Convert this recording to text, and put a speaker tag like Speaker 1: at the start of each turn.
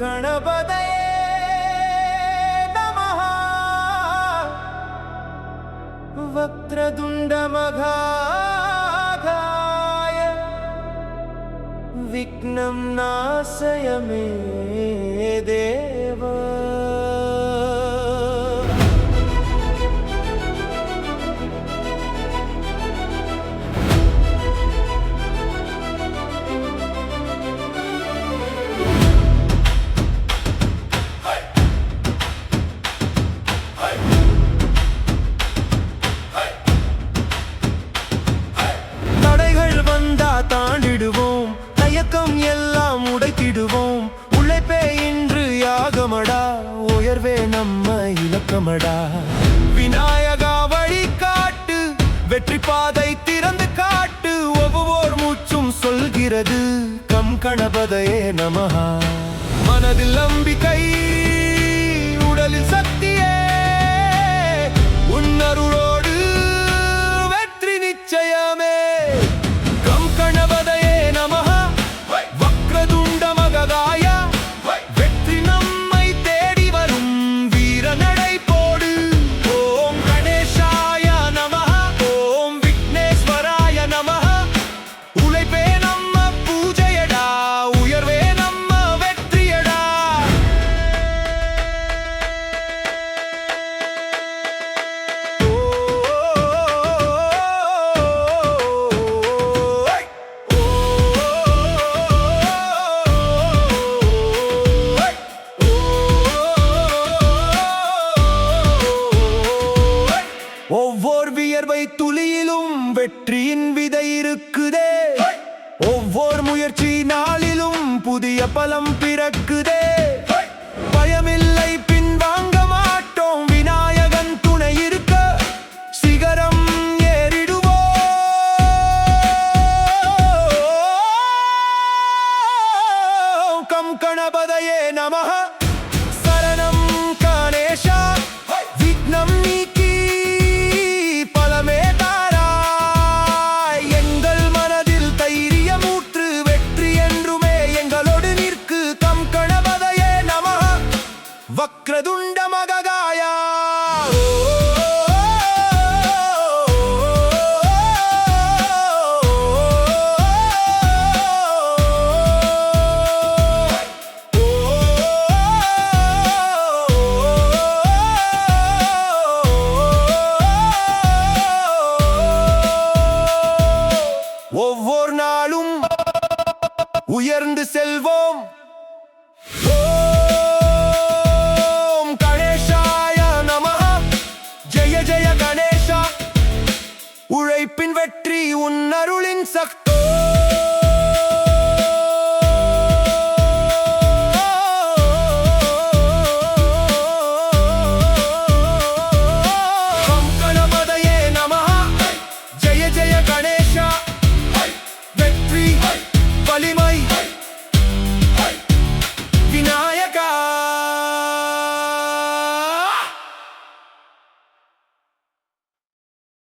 Speaker 1: गणपतये नमः वक्रतुण्डमहाकाय विघ्नं नाशय मे देव தாண்டிடுவோம் தயக்கம் எல்லாம் உடைத்திடுவோம் உழைப்பே இன்று யாகமடா உயர்வே நம்ம இலக்கமடா விநாயகா வழி காட்டு வெற்றி பாதை திறந்து காட்டு ஒவ்வொரு மூச்சும் சொல்கிறது கம் கணபதையே நமஹ மனதில் நம்பிக்கை உடலில் சக்தியே உன்னருளோடு வெற்றி நிச்சயமே ஒவ்வொரு வியர்வை துளியிலும் வெற்றியின் விதை இருக்குதே ஒவ்வொரு முயற்சி நாளிலும் புதிய பலம் பிறக்குதே பயமில்லை பின்வாங்க மாட்டோம் விநாயகன் துணை இருக்க சிகரம் ஏறிடுவோம் கம் கணபதையே நமஹ சரணம் கணேஷா விக்னம் நீக்கி वक्रतुण्डमहाकाय ஒவ்வொரு நாளும் உயர்ந்து செல்வோம் ஜெய கணேஷா உழைப்பின் வெற்றி உன்னருளின் சக்தி